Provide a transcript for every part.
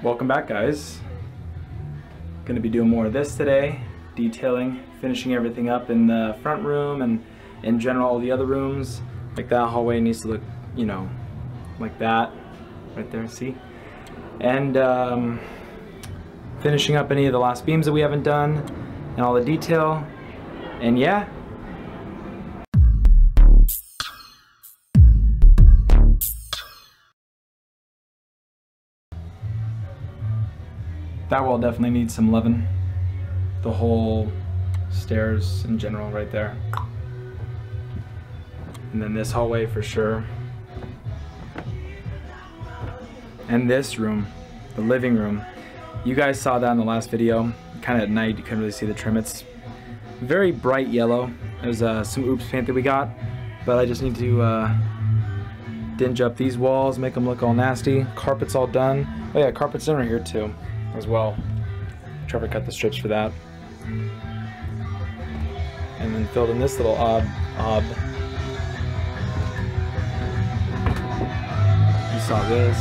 Welcome back, guys. Gonna be doing more of this today, detailing, finishing everything up in the front room and in general all the other rooms. Like that hallway needs to look, you know, like that, right there, see? And finishing up any of the last beams that we haven't done and all the detail, and yeah. That wall definitely needs some loving. The whole stairs in general right there. And then this hallway for sure. And this room, the living room. You guys saw that in the last video. Kind of at night, you couldn't really see the trim. It's very bright yellow. There's some oops paint that we got, but I just need to dinge up these walls, make them look all nasty. Carpet's all done. Oh yeah, carpet's done right here too, as well. Trevor cut the strips for that. And then filled in this little ob. You saw this.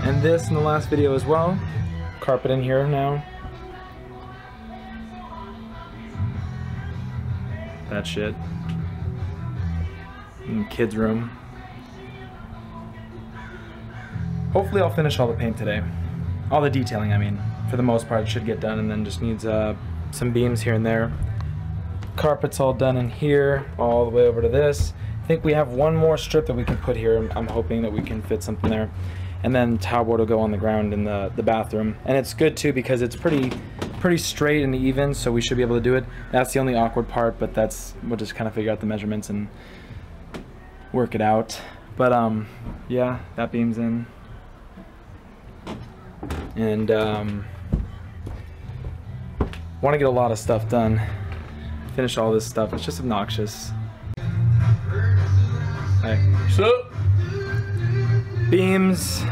And this in the last video as well. Carpet in here now. That shit. And kids' room. Hopefully I'll finish all the paint today. All the detailing, I mean. For the most part, it should get done, and then just needs some beams here and there. Carpet's all done in here, all the way over to this. I think we have one more strip that we can put here. I'm hoping that we can fit something there. And then towel board will go on the ground in the bathroom. And it's good too because it's pretty straight and even, so we should be able to do it. That's the only awkward part, but we'll just kind of figure out the measurements and work it out. But yeah, that beam's in. And want to get a lot of stuff done. Finish all this stuff. It's just obnoxious. Hey. What's up? Beams.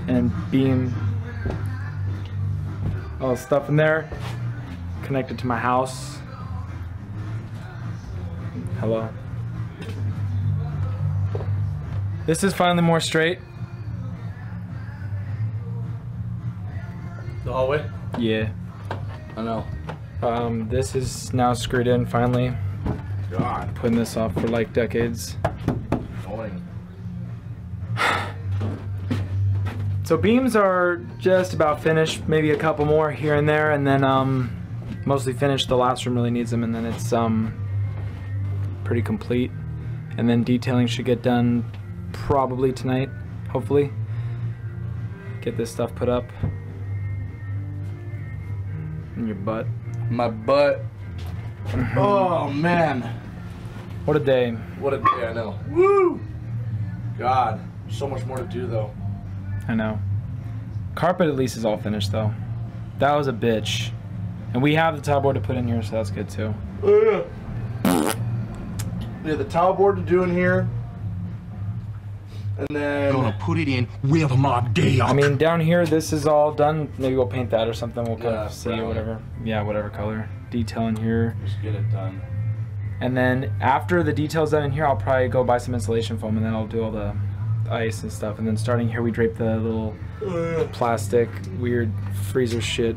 And beam. All the stuff in there. Connected to my house. Hello. This is finally more straight. The hallway? Yeah. I know. This is now screwed in finally. God. Putting this off for like decades. Annoying. So beams are just about finished. Maybe a couple more here and there, and then mostly finished. The last room really needs them, and then it's pretty complete. And then detailing should get done probably tonight, hopefully. Get this stuff put up. In your butt. My butt. Oh man. What a day. What a day, I know. Woo! God. So much more to do though. I know. Carpet at least is all finished though. That was a bitch. And we have the towel board to put in here, so that's good too. Oh yeah. We have the towel board to do in here. And then gonna put it in with my dick. I mean, down here, this is all done. Maybe we'll paint that or something. We'll kind of see brown. or whatever. Yeah, whatever color. Detail in here. Just get it done. And then after the detail's done in here, I'll probably go buy some insulation foam, and then I'll do all the ice and stuff. And then starting here, we drape the little plastic, weird freezer shit.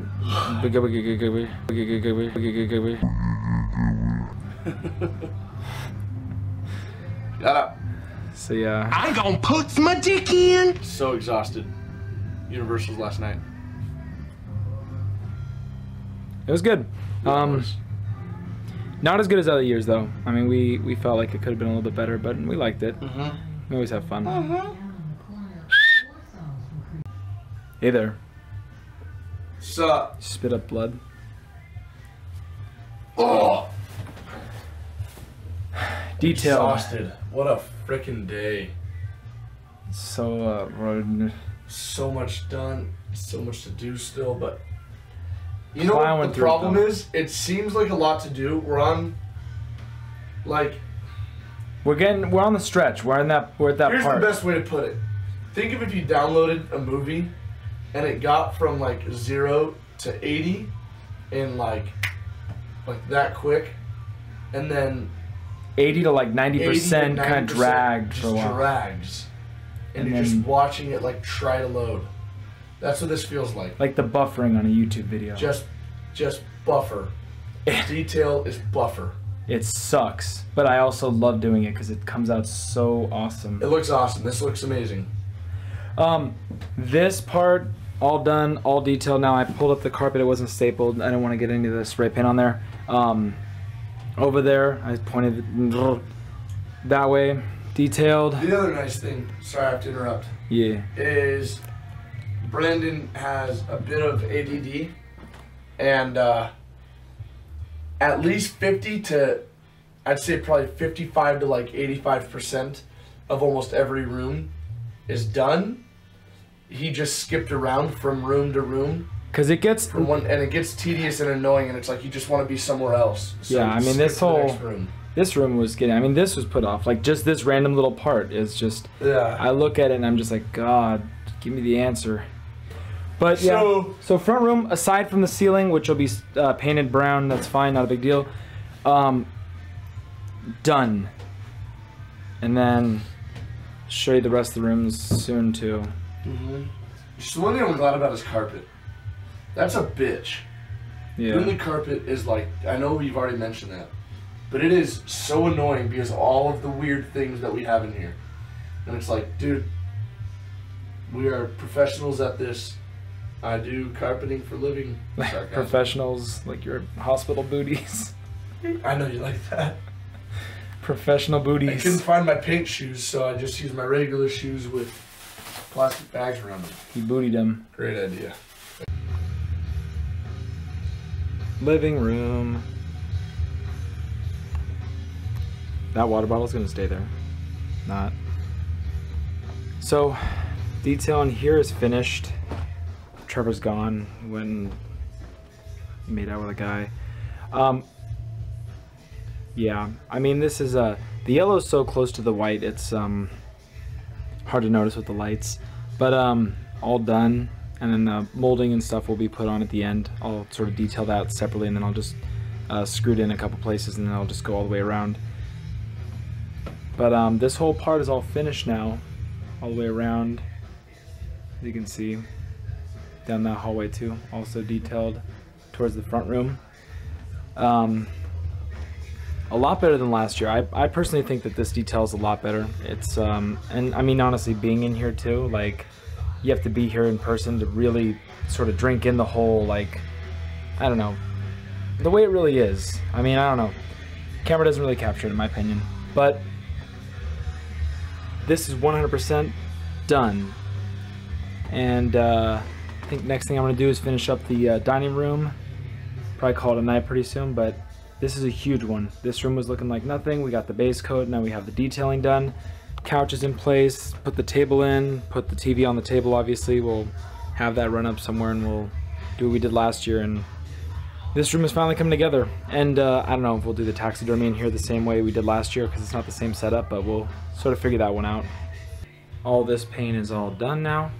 Shut up. So yeah. I'm gonna put my dick in. So exhausted. Universal's last night. It was good. Not as good as other years though. I mean, we felt like it could have been a little bit better, but we liked it. We always have fun. Hey there. Sup? Spit up blood. Oh. Detail. Exhausted. What a freaking day. So So much done. So much to do still, but you know Plowing what the through problem them. is? It seems like a lot to do. We're on like we're on the stretch. We're at that here's part. the best way to put it. Think of if you downloaded a movie and it got from like 0 to 80 in like that quick, and then 80 to like 90% kind of dragged just for a while. drags. And And you're just then- watching it like try to load. That's what this feels like. Like the buffering on a YouTube video. Just buffer. Detail is buffer. It sucks, but I also love doing it because it comes out so awesome. It looks awesome. This looks amazing. This part, all done, all detailed. Now I pulled up the carpet, it wasn't stapled. I didn't want to get any of the spray paint on there. Over there, I pointed that way, detailed. The other nice thing, sorry I have to interrupt, Yeah. is Brandon has a bit of ADD, and at least 50 to, I'd say probably 55 to like 85% of almost every room is done. He just skipped around from room to room. Cause it gets From one, and it gets tedious and annoying, and it's like you just want to be somewhere else. So Yeah, you I mean, skip this to the whole- next room. this room was getting. I mean, this was put off. Like just this random little part is just. Yeah. I look at it and I'm just like, God, give me the answer. But yeah. So- So front room, aside from the ceiling, which will be painted brown, that's fine, not a big deal. Done. And then show you the rest of the rooms soon too. Just one thing I'm glad about is carpet. That's a bitch. Doing the Yeah. carpet is like, I know you've already mentioned that, but it is so annoying because of all of the weird things that we have in here. And it's like, dude, we are professionals at this. I do carpeting for living. Sarcasm. Professionals, like your hospital booties. I know you like that. Professional I couldn't booties. find my paint shoes, so I just used my regular shoes with plastic bags around them. You bootied them. Great idea. Living room. That water bottle's gonna stay there. Not. So, detail in here is finished. Trevor's gone when he made out with a guy. Yeah, I mean this is the yellow's so close to the white, it's hard to notice with the lights. But all done, and then the molding and stuff will be put on at the end. I'll sort of detail that separately, and then I'll just screw it in a couple places, and then I'll just go all the way around. But this whole part is all finished now, all the way around. As you can see, down that hallway too, also detailed towards the front room. A lot better than last year. I personally think that this detail's a lot better. It's and I mean honestly, being in here too, like you have to be here in person to really sort of drink in the whole, like, I don't know, the way it really is. I mean, I don't know. Camera doesn't really capture it in my opinion, but this is 100% done. And I think next thing I'm gonna do is finish up the dining room. Probably call it a night pretty soon, but this is a huge one. This room was looking like nothing. We got the base coat, now we have the detailing done. Couch is in place, put the table in, put the TV on the table obviously. We'll have that run up somewhere and we'll do what we did last year. And this room is finally coming together. And I don't know if we'll do the taxidermy in here the same way we did last year because it's not the same setup, but we'll sort of figure that one out. All this paint is all done now.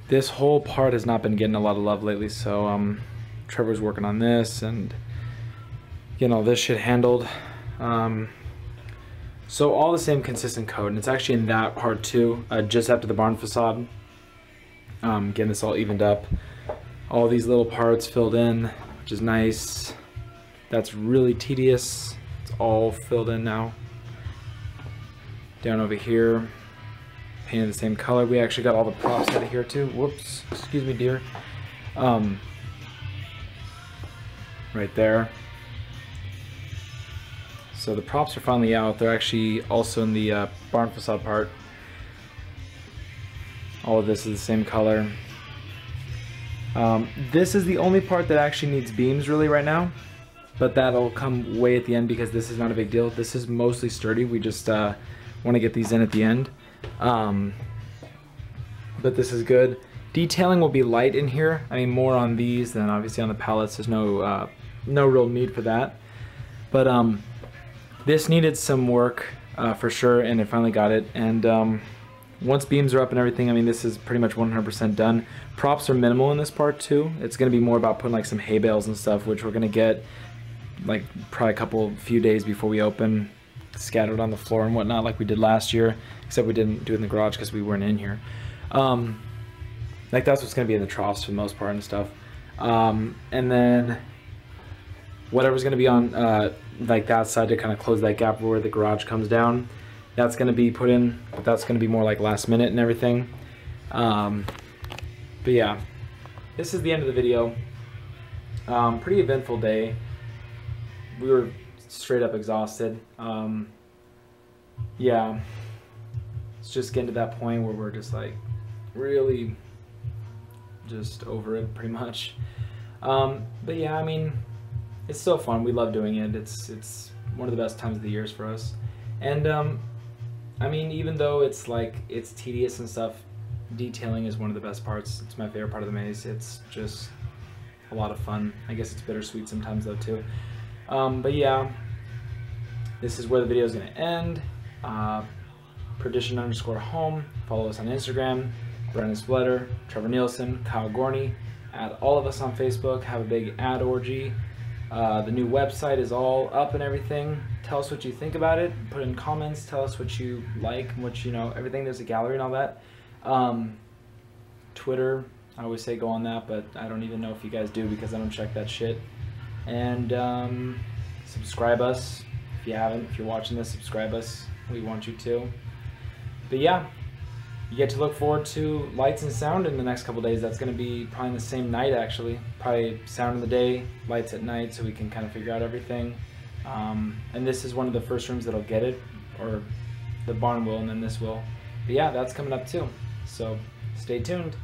This whole part has not been getting a lot of love lately, so Trevor's working on this and getting all this shit handled. So all the same consistent coat, and it's actually in that part too, just after the barn facade. Getting this all evened up. All these little parts filled in, which is nice. That's really tedious. It's all filled in now. Down over here, painted the same color. We actually got all the props out of here too. Whoops, excuse me, dear. Right there. So the props are finally out. They're actually also in the barn facade part. All of this is the same color. This is the only part that actually needs beams really right now, but that'll come way at the end because this is not a big deal. This is mostly sturdy. We just want to get these in at the end. But this is good. Detailing will be light in here. I mean, more on these than obviously on the pallets. There's no real need for that. But this needed some work for sure, and it finally got it. And once beams are up and everything, I mean, this is pretty much 100% done. Props are minimal in this part too. It's going to be more about putting like some hay bales and stuff, which we're going to get like probably few days before we open, scattered on the floor and whatnot, like we did last year, except we didn't do it in the garage because we weren't in here. Like that's what's gonna be in the troughs for the most part and stuff. And then whatever's gonna be on like that side to kind of close that gap where the garage comes down, that's gonna be put in, but that's gonna be more like last minute and everything. But yeah, this is the end of the video. Pretty eventful day. We were straight up exhausted. Yeah, it's just getting to that point where we're just like really just over it pretty much. But yeah, I mean, it's still fun. We love doing it. It's one of the best times of the years for us. And I mean, even though it's like it's tedious and stuff, detailing is one of the best parts. It's my favorite part of the maze. It's just a lot of fun. I guess it's bittersweet sometimes though too. But yeah, this is where the video is going to end. Perdition_home. Follow us on Instagram. Brandon Spletter, Trevor Nielsen, Kyle Gorney. Add all of us on Facebook. Have a big ad orgy. The new website is all up and everything. Tell us what you think about it. Put in comments. Tell us what you like, what you know, everything. There's a gallery and all that. Twitter, I always say go on that, but I don't even know if you guys do because I don't check that shit. And subscribe us if you haven't. If you're watching this, subscribe us. We want you to. But yeah, you get to look forward to lights and sound in the next couple days. That's going to be probably in the same night actually. Probably sound in the day, lights at night, so we can kind of figure out everything. And this is one of the first rooms that'll get it, or the barn will, and then this will. But yeah, that's coming up too. So stay tuned.